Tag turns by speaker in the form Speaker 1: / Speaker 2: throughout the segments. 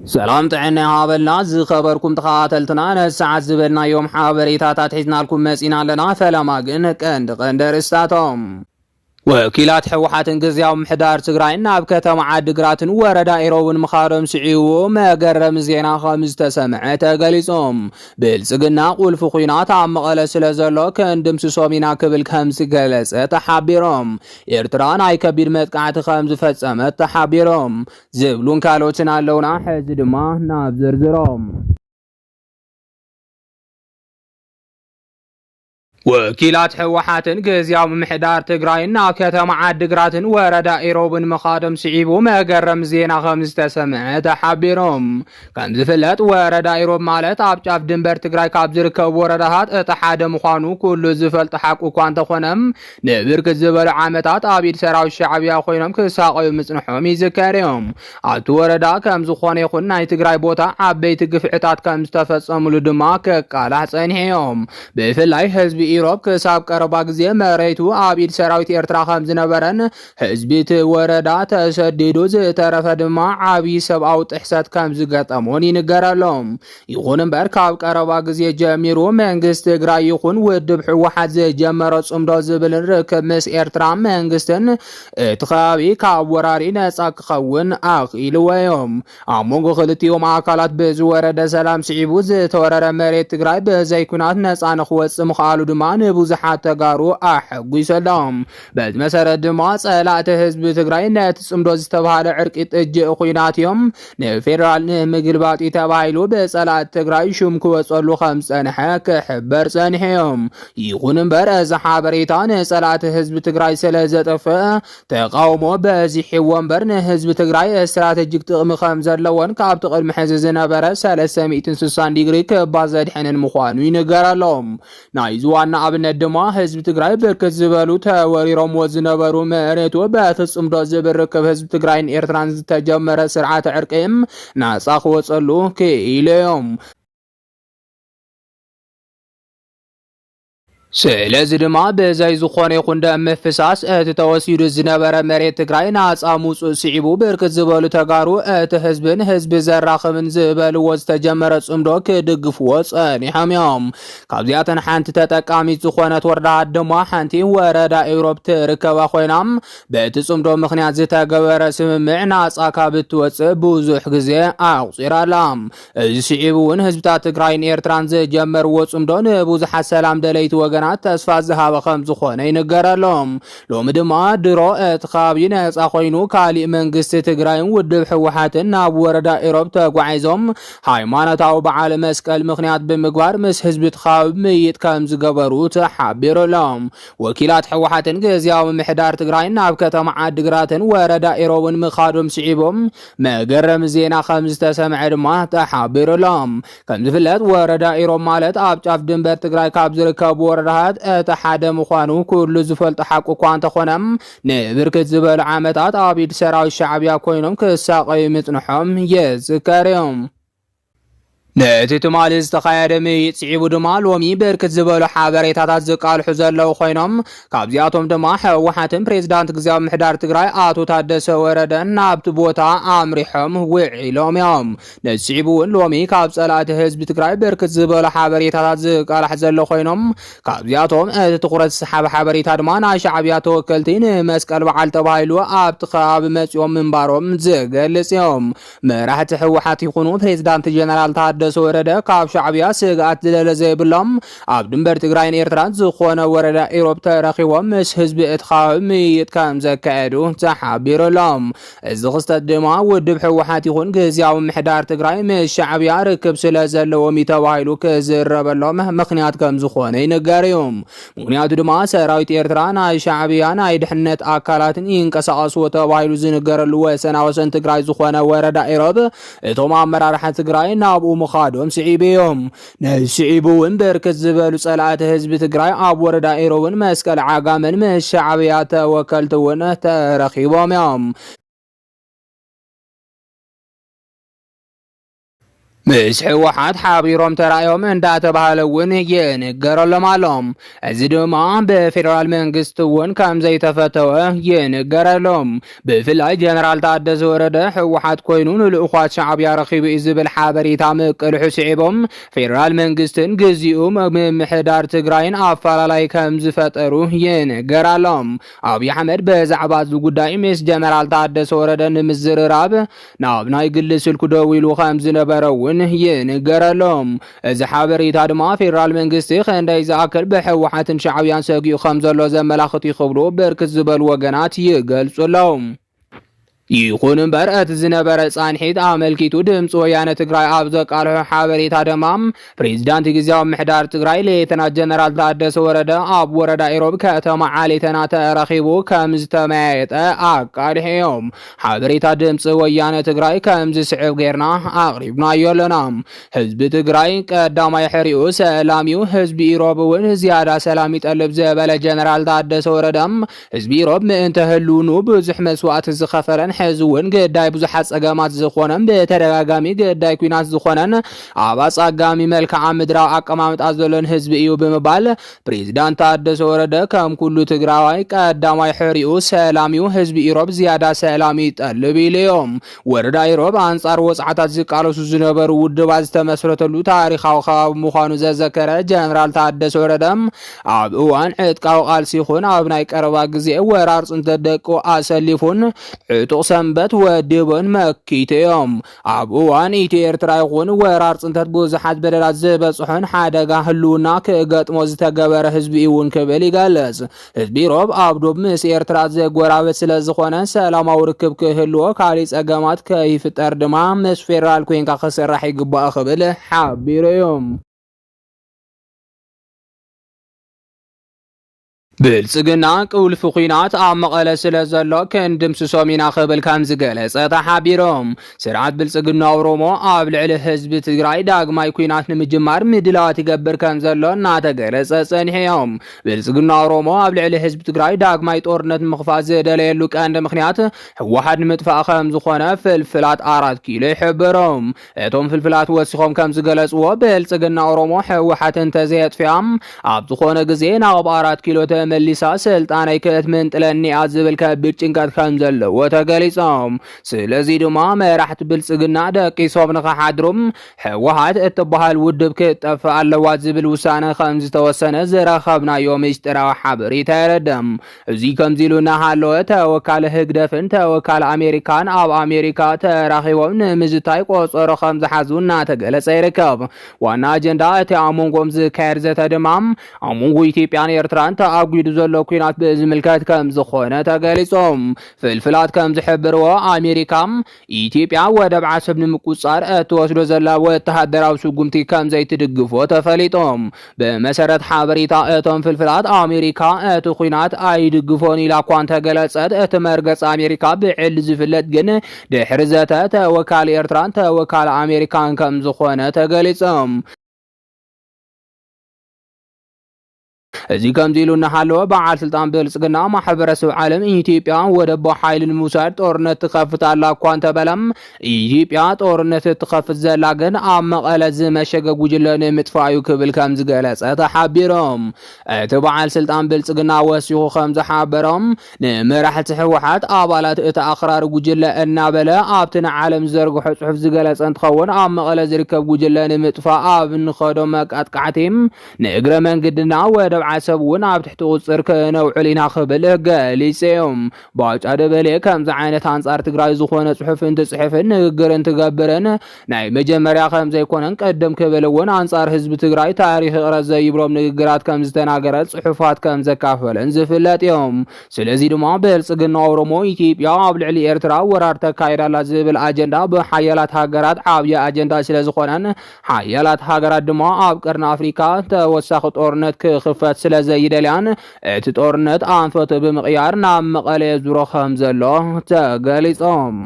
Speaker 1: سلام تعنا هابلنا زي خبركم تخاتلتنا نساعد زبلنا يوم حابريتات حيثنا لكم مسئنا لنا فلما قند رستاتهم وكيلات حوحاتن غزياو محدار تግራይና ኣብ ከተማ ዓዲግራትን ወረዳ ኢሮብን ምኻሮም ስዒዎ መገረም ዜና ኸምዝ ተሰምዐ ተገሊጾም ብልጽግና ቁልፍ ኹይናት ኣብ መቐለ ስለ ዘሎ ከንድምስሶም ኢና ክብል ከምዝ ገለጸ ተሓቢሮም ኤርትራ ናይ ከቢድ መጥቃዕቲ ከምዝ ፈጸመት ተሓቢሮም ዝብሉን ካልኦትን ኣለውና ሕዚ ድማ ናብ ዝርዝሮም وكيلات حوحاتن غزياو محدار تግራይና ከተማ ዓዲግራትን ወረዳ ኢሮብን መኻደም ስዒቡ መገረም ዜና ከምዝ ተሰምዐ ተሓቢሮም ከም ዝፍለጥ ወረዳ ኢሮብ ማለት ኣብ ጫፍ ድንበር ትግራይ ካብ ዝርከቡ ወረዳታት እቲ ሓደ ምዃኑ ኩሉ ዝፈልጥ ሓቂ እኳ እንተኾነም ንብርክት ዝበሉ ዓመታት ኣብ ኢድ ሰራዊት ሻዕብያ ኮይኖም ክሳቀዩ ምጽንሖም ይዝከር እዮም ኣብቲ ወረዳ ከም ዝኾነ ይኹን ናይ ትግራይ ቦታ ዓበይቲ ግፍዕታት ከም ዝተፈጸሙሉ ድማ ከቃላሕ ጸኒሖም ብፍላይ ህዝቢ ኢሮብ ክሳብ ቀረባ ጊዜ መሬቱ ኣብ ኢድ ሰራዊት ኤርትራ ከም ዝነበረን ህዝቢት ወረዳ ተሰዲዱ ዝተረፈ ድማ ዓብይ ሰብኣዊ ጥሕሰት ከም ዝገጠሞን ይንገረሎም ይኹን እምበር ካብ ቀረባ ጊዜ ጀሚሩ መንግስት ትግራይ ይኹን ውድብ ሕወሓት ዝጀመረ ጽምዶ ዝብል ርክብ ምስ ኤርትራ መንግስትን እቲ ከባቢ ካብ ወራሪ ነፃ ክኸውን ኣኽኢልዎም ኣብ መንጎ ክልቲኦም ኣካላት ብዝወረደ ሰላም ስዒቡ ዝተወረረ መሬት ትግራይ ብዘይኩናት ነፃ ንኽወፅእ ምኽኣሉ ድማ ንብዙሓት ተጋሩ ኣሐጒሰሎም በዚ መሰረት ድማ ጸላእቲ ህዝቢ ትግራይ ነቲ ጽምዶ ዝተባሃለ ዕርቂ ጥጅእ ኹይናት እዮም ንፌደራል ንምግልባጥ ተባሂሉ ብጸላእቲ ትግራይ ሹም ክወጸሉ ከም ጸንሐ ክሕበር ጸኒሖም ይኹን እምበር እዚ ሓበሬታ ንጸላእቲ ህዝቢ ትግራይ ስለ ዘጠፍአ ተቃውሞ በዚሕዎ እምበር ንህዝቢ ትግራይ ስትራቴጂክ ጥቕሚ ከም ዘለዎን ካብቲ ቅድሚ ሕዚ ዝነበረ 360 ዲግሪ ክባዘድሕንን ምዃኑ ይንገረሎም ናይ ዝዋና ኣብነት ድማ ህዝቢ ትግራይ ብርክት ዝበሉ ተወሪሮም ዝነበሩ መሬቱ በፍጹምዶ ዝብርክብ ህዝቢ ትግራይን ኤርትራን ዝተጀመረ ስርዓተ ዕርቅም ናጻ ክወጸሉ ክኢሎም ስለዚህ ድማ በዛይ ዝኾነ ይኹን ደም መፍሳስ እቲ ተወሲዱ ዝነበረ መሬት ትግራይ ናጻ ሙጹእ ስዒቡ ብርክት ዝበሉ ተጋሩ እቲ ህዝቢ ዘራኽብን ዝበልዎ ዝተጀመረ ጽምዶ ክድግፍዎ ጸኒሖም እዮም ካብዚኣተን ሓንቲ ተጠቃሚት ዝኾነት ወረዳ ድማ ሓንቲ ወረዳ ኢሮብ ትርከባ ኮይናም በቲ ጽምዶ ምኽንያት ዝተገበረ ስምምዕ ናጻ ካብ እትወፅእ ብዙሕ ግዜ ኣቑፂራላ እዚ ስዒቡ እውን ህዝብታት ትግራይን ኤርትራን ዝጀመርዎ ጽምዶ ንብዙሓት ሰላም ደለይቲ ወገን ተስፋ ዝሃበ ከም ዝኾነ ይንገረሎም ሎሚ ድማ ድሮ እቲ ከባቢ ነፃ ኮይኑ ካሊእ መንግስቲ ትግራይን ውድብ ሕወሓትን ናብ ወረዳ ኢሮብ ተጓዒዞም ሃይማኖታዊ በዓል መስቀል ምኽንያት ብምግባር ምስ ህዝቢ ከባቢ ምይጥ ከም ዝገበሩ ተሓቢሮሎም ወኪላት ሕወሓትን ግዝያዊ ምሕዳር ትግራይን ናብ ከተማ ዓዲግራትን ወረዳ ኢሮብን ምኻዶም ስዒቦም መገረም ዜና ከም ዝተሰምዐ ድማ ተሓቢሮሎም ከም ዝፍለጥ ወረዳ ኢሮብ ማለት ኣብ ጫፍ ድንበር ትግራይ ካብ ዝርከቡ ወረዳ እቲ ሓደ ምዃኑ ኩሉ ዝፈልጥ ሓቂ እኳ እንተኾነም ንብርክት ዝበሉ ዓመታት ኣብ ኢድ ሰራዊት ሻዕብያ ኮይኖም ክሳቀዩ ምጽንሖም ይዝከር እዮም ነቲ ትማሊ ዝተኻየደ ምይጥ ስዒቡ ድማ ሎሚ ብርክት ዝበሉ ሓበሬታታት ዝቃልሑ ዘለው ኮይኖም ካብዚኣቶም ድማ ሕወሓትን ፕሬዝዳንት ግዝያዊ ምሕዳር ትግራይ ኣቶ ታደሰ ወረደን ናብቲ ቦታ ኣምሪሖም ውዒሎም እዮም ነቲ ስዒቡ እውን ሎሚ ካብ ጸላእቲ ህዝቢ ትግራይ ብርክት ዝበሉ ሓበሬታታት ዝቃልሕ ዘሎ ኮይኖም ካብዚኣቶም እቲ ትኩረት ዝሰሓበ ሓበሬታ ድማ ናይ ሻዕብያ ተወከልቲ ንመስቀል በዓል ተባሂሉ ኣብቲ ከባቢ መጺኦም ምንባሮም ዝገልጽ እዮም መራሕቲ ሕወሓት ይኹኑ ፕሬዝዳንት ጀነራል ታደሰ ወረደ ካብ ሻዕብያ ስግኣት ዝደለ ዘይብሎም ኣብ ድንበር ትግራይን ኤርትራን ዝኾነ ወረዳ ኢሮብ ተረኺቦም ምስ ህዝቢ እቲ ከባቢ ምይጥ ከም ዘካየዱ ተሓቢሮሎም እዚ ክስተት ድማ ውድብ ሕወሓት ይኹን ግዝያዊ ምሕዳር ትግራይ ምስ ሻዕብያ ርክብ ስለ ዘለዎም ተባሂሉ ክዝረበሎም ምኽንያት ከም ዝኾነ ይነገር እዩ ምክንያቱ ድማ ሰራዊት ኤርትራ ናይ ሻዕብያ ናይ ድሕነት ኣካላትን ይንቀሳቐስዎ ተባሂሉ ዝነገረሉ ወሰናወሰን ትግራይ ዝኾነ ወረዳ ኢሮብ እቶም ኣመራርሓ ትግራይ ናብኡ ምኻዶም ስዒቦም ነስዒቡ እውን ብርክት ዝበሉ ጸላእቲ ህዝቢ ትግራይ ኣብ ወረዳ ኢሮብን መስቀል ዓጋመን ምስ ሻዕብያ ተወከልቲ እውን ተረኺቦም እዮም ምስ ሕወሓት ሓቢሮም ተራእዮም እንዳተባሃለውን ይንገረሎም ኣሎም። እዚ ድማ ብፌደራል መንግስቲ እውን ከም ዘይተፈተወ ይንገረሎም። ብፍላይ ጀነራል ታደሰ ወረደ ሕወሓት ኮይኑ ንልኡኻት ሻዕብያ ረኺቡ እዩ ዝብል ሓበሬታ ምቅልሑ ስዒቦም ፌደራል መንግስትን ግዚኡ ምምሕዳር ትግራይን ኣፈላላይ ከም ዝፈጠሩ ይንገራሎም። ኣብይ ኣሕመድ ብዛዕባ እዚ ጉዳይ ምስ ጀነራል ታደሰ ወረደ ንምዝርራብ ናብ ናይ ግሊ ስልኩ ደው ኢሉ ከም ዝነበረ ይንገረሎም። እዚ ሓበሬታ ድማ ፌደራል መንግስቲ ክንደይ ዝኣክል ብሕወሓትን ሻዕብያን ሰጊኡ ከም ዘሎ ዘመላኽት ይኽብሉ ብርክት ዝበሉ ወገናት ይገልጹሎም። ይኹን እምበር እቲ ዝነበረ ጻንሒት ኣመልኪቱ ድምፂ ወያነ ትግራይ ኣብ ዘቃልሖ ሓበሬታ ድማ ፕሬዚዳንት ግዚያዊ ምሕዳር ትግራይ ሌተናንት ጀነራል ታደሰ ወረደ ኣብ ወረዳ ኢሮብ ከተማ ዓሌተና ተረኺቡ ከም ዝተመያየጠ ኣቃልሕዮም። ሓበሬታ ድምፂ ወያነ ትግራይ ከም ዝስዕብ ጌርና ኣቕሪብናዮ ኣለና። ህዝቢ ትግራይ ቀዳማይ ሕሪኡ ሰላም እዩ፣ ህዝቢ ኢሮብ እውን ዝያዳ ሰላም ይጠልብ ዝበለ ጀነራል ታደሰ ወረደ ህዝቢ ኢሮብ ምእንተ ህልውኑ ብዙሕ መስዋዕቲ ዝኸፈለን ሕዚ እውን ገዳይ ብዙሓት ፀገማት ዝኾነን ብተደጋጋሚ ገዳይ ኩናት ዝኾነን ኣብ ኣፀጋሚ መልክዓ ምድራዊ ኣቀማምጣ ዘሎን ህዝቢ እዩ ብምባል ፕሬዚዳንት ታደሰ ወረደ ከም ኩሉ ትግራዋይ ቀዳማይ ሕሪኡ ሰላም እዩ፣ ህዝቢ ኢሮብ ዝያዳ ሰላም ይጠልብ ኢሎም። ወረዳ ኢሮብ ኣንጻር ወፃዓታት ዝቃለሱ ዝነበሩ ውድባት ዝተመስረተሉ ታሪኻዊ ከባቢ ምዃኑ ዘዘከረ ጀነራል ታደሰ ወረደ ኣብ እዋን ዕጥቃዊ ቃልሲ ይኹን ኣብ ናይ ቀረባ ግዜ ወራር ፅንተት ደቁ ኣሰሊፉን ዕጡቕ ሰንበት ወዲቦን መኪትዮም። ኣብ እዋን ኢትዮ ኤርትራ ይኹን ወራር ፅንተት ብዙሓት በደላት ዝበፅሖን ሓደጋ ህልውና ክገጥሞ ዝተገበረ ህዝቢ እውን ክብል ይገልጽ። ህዝቢ ኢሮብ ኣብ ዶብ ምስ ኤርትራ ዘጎራበት ስለ ዝኾነ ሰላማዊ ርክብ ክህልዎ ካሊእ ፀገማት ከይፍጠር ድማ ምስ ፌደራል ኮንካ ክስራሕ ይግባእ ክብል ሓቢሩ እዮም። ብልጽግና ቁልፊ ኩናት ኣብ መቐለ ስለ ዘሎ ክንድምስሶም ኢና ክብል ከም ዝገለጸ ተሓቢሮም። ስርዓት ብልጽግና ኦሮሞ ኣብ ልዕሊ ህዝቢ ትግራይ ዳግማይ ኩናት ንምጅማር ምድላዋት ይገብር ከም ዘሎ እናተገለጸ ጸኒሖም። ብልጽግና ኦሮሞ ኣብ ልዕሊ ህዝቢ ትግራይ ዳግማይ ጦርነት ምኽፋት ዝደለየሉ ቀንዲ ምክንያት ሕወሓት ንምጥፋእ ከም ዝኾነ ፍልፍላት 4 ኪሎ ይሕብሮም። እቶም ፍልፍላት ወሲኾም ከም ዝገለጽዎ ብልጽግና ኦሮሞ ሕወሓት እንተዘየጥፍያ ኣብ ዝኾነ ግዜ ናብ 4 ኪሎ መሊሳ ስልጣነይ ክትምንጥለኒኣ ዝብል ከቢድ ጭንቀት ከም ዘለዎ ተገሊጾም። ስለዚ ድማ መራሕቲ ብልጽግና ደቂሶም ንኸሓድሩም ሕወሓት እትበሃል ውድብ ክትጠፍእ ኣለዋ ዝብል ውሳነ ከም ዝተወሰነ ዝረኸብናዮ ምስጢራዊ ሓበሬታ የረድም። እዚ ከምዚ ኢሉ እናሃለወ ተወካሊ ህግደፍን ተወካሊ ኣሜሪካን ኣብ ኣሜሪካ ተራኺቦም ንምዝታይ ቆፀሮ ከም ዝሓዙ እናተገለጸ ይርከብ። ዋና ኣጀንዳ እቲ ኣብ መንጎኦም ዝካየድ ዘተ ድማ ኣብ መንጎ ኢትዮጵያን ኤርትራን ተኣጉዱ ዘሎ ኩናት ብዝምልከት ከም ዝኾነ ተገሊጾም። ፍልፍላት ከም ዝሕብርዎ ኣሜሪካ ኢትዮጵያ ወደብ ዓሰብ ንምቁጻር እትወስዶ ዘላ ወተሃደራዊ ስጉምቲ ከም ዘይትድግፎ ተፈሊጦም። ብመሰረት ሓበሬታ እቶም ፍልፍላት ኣሜሪካ እቲ ኩናት ኣይድግፎን ኢላ እኳ እንተገለጸት እቲ መርገጽ ኣሜሪካ ብዕሊ ዝፍለጥ ግን ድሕሪ ዘተ ተወካሊ ኤርትራን ተወካሊ ኣሜሪካን ከም ዝኾነ ተገሊጾም። እዚ ከምዚ ኢሉ እናሃለወ በዓል ስልጣን ብልጽግና ማሕበረሰብ ዓለም ኢትዮጵያ ወደብ ሓይሊ ንምውሳድ ጦርነት ትኸፍት ኣላ እኳ እንተበለም ኢትዮጵያ ጦርነት ትኸፍት ዘላ ግን ኣብ መቐለ ዝመሸገ ጉጅለ ንምጥፋእ እዩ ክብል ከም ዝገለጸ ተሓቢሮም። እቲ በዓል ስልጣን ብልጽግና ወሲኹ ከም ዝሓበሮም ንመራሕቲ ሕወሓት ኣባላት እቲ ኣኽራሪ ጉጅለ እናበለ ኣብቲ ንዓለም ዝዘርግሖ ጽሑፍ ዝገለጸ እንትኸውን ኣብ መቐለ ዝርከብ ጉጅለ ንምጥፋእ ኣብ ንኸዶም መቃጥቃዕቲ ንእግረ መንገድና ወደብ ዓሰብ እውን ኣብ ትሕቲ ቁፅር ክነውዕል ኢና ክብል ገሊጾም። ባጫ ደበሌ ከምዚ ዓይነት አንጻር ትግራይ ዝኾነ ጽሑፍን ትጽሕፍን ንግግርን ትገብርን ናይ መጀመርያ ከም ዘይኮነን ቀደም ክብል እውን አንጻር ህዝቢ ትግራይ ታሪኽ ቅረጽ ዘይብሎም ንግግራት ከም ዝተናገረ ጽሑፋት ከም ዘካፈለን ዝፍለጥ እዮም። ስለዚ ድማ ብልጽግና ኦሮሞ ኢትዮጵያ ኣብ ልዕሊ ኤርትራ ወራር ተካይዳላ ዝብል ኣጀንዳ ብሓያላት ሃገራት ዓብዪ ኣጀንዳ ስለ ዝኾነን ሓያላት ሃገራት ድማ ኣብ ቀርኒ ኣፍሪካ ተወሳኺ ጦርነት ክኽፈት ስለ ዘይደልያን እቲ ጦርነት ኣንፈት ብምቕያር ናብ መቐለ ዙሮ ከም ዘሎ ተገሊጾም።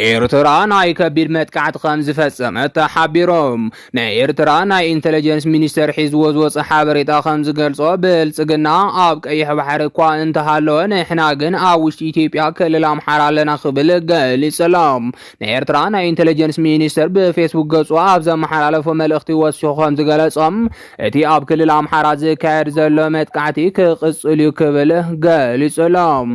Speaker 1: ኤርትራ ናይ ከቢድ መጥቃዕቲ ከም ዝፈጸመት ተሓቢሮም ናይ ኤርትራ ናይ ኢንተለጀንስ ሚኒስተር ሒዝዎ ዝወፀ ሓበሬታ ከም ዝገልጾ ብልጽግና ኣብ ቀይሕ ባሕሪ እኳ እንተሃለወ ንሕና ግን ኣብ ውሽጢ ኢትዮጵያ ክልል ኣምሓራ ኣለና ክብል ገሊጹሎም። ናይ ኤርትራ ናይ ኢንተለጀንስ ሚኒስተር ብፌስቡክ ገጹ ኣብ ዘመሓላለፎ መልእኽቲ ወሲኹ ከም ዝገለጾም እቲ ኣብ ክልል ኣምሓራ ዝካየድ ዘሎ መጥቃዕቲ ክቕጽል እዩ ክብል ገሊጹሎም።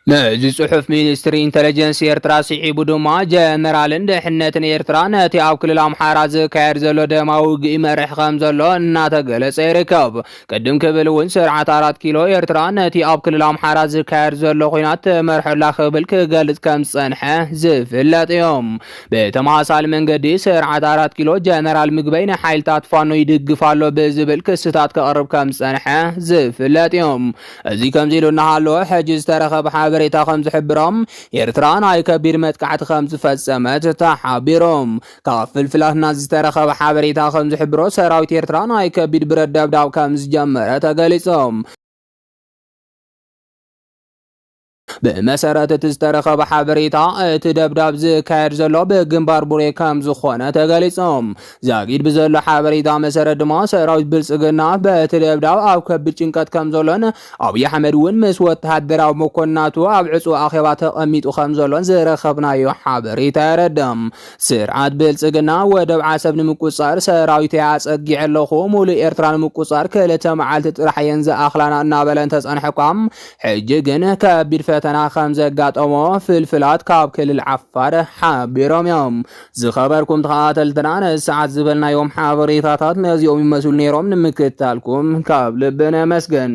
Speaker 1: ነዚ ጽሑፍ ሚኒስትሪ ኢንተለጀንስ ኤርትራ ስዒቡ ድማ ጀነራልን ድሕነትን ኤርትራ ነቲ ኣብ ክልል ኣምሓራ ዝካየድ ዘሎ ደማዊ ውግኢ መርሒ ከም ዘሎ እናተገለጸ ይርከብ። ቅድም ክብል እውን ስርዓት 4 ኪሎ ኤርትራ ነቲ ኣብ ክልል ኣምሓራ ዝካየድ ዘሎ ኩናት ተመርሐላ ክብል ክገልጽ ከም ዝጸንሐ ዝፍለጥ እዮም። ብተመሳሳሊ መንገዲ ስርዓት 4 ኪሎ ጀነራል ምግበይ ንሓይልታት ፋኖ ይድግፍ ኣሎ ብዝብል ክስታት ከቕርብ ከም ዝጸንሐ ዝፍለጥ እዮም። እዚ ከምዚ ኢሉ እናሃለወ ሕጂ ዝተረኸበ ሓበሬታ ከም ዝሕብሮም ኤርትራ ናይ ከቢድ መጥቃዕቲ ከም ዝፈጸመት ተሓቢሮም። ካብ ፍልፍላትና ዝተረኸበ ሓበሬታ ከም ዝሕብሮ ሰራዊት ኤርትራ ናይ ከቢድ ብረት ደብዳብ ከም ዝጀመረ ተገሊጾም። بمسارات تسترخب حبريتا تدبدب زكاير زلو بجنبار بوري كام زخونة تغاليصوم زاغيد بزل حبريتا مسارات دما سراويت بلصغنا بتدبدب او كبد ጭንቀት كام زلون ابي احمد ون مس وتحدراو مكوناتو اب عصو اخيبات قميطو كام زلون زرخبنايو حبريتا يردم سرعت بلصغنا ودب عسب نمقصار سراويت ያጸግዕለኹ ሙሉ ኤርትራን ምቁጻር ከለተ መዓልት ጥራሕ የንዘ አኽላና እና በለን ተጸንሐቋም ሕጂ ግን ከቢድ ፈተና ከም ዘጋጠሞ ፍልፍላት ካብ ክልል ዓፋር ሓቢሮም እዮም ዝኸበርኩም ተኸታተልትና ነሰዓት ዝበልናዮም ሓበሬታታት ነዚኦም ይመስሉ ነይሮም ንምክትታልኩም ካብ ልብነ መስገን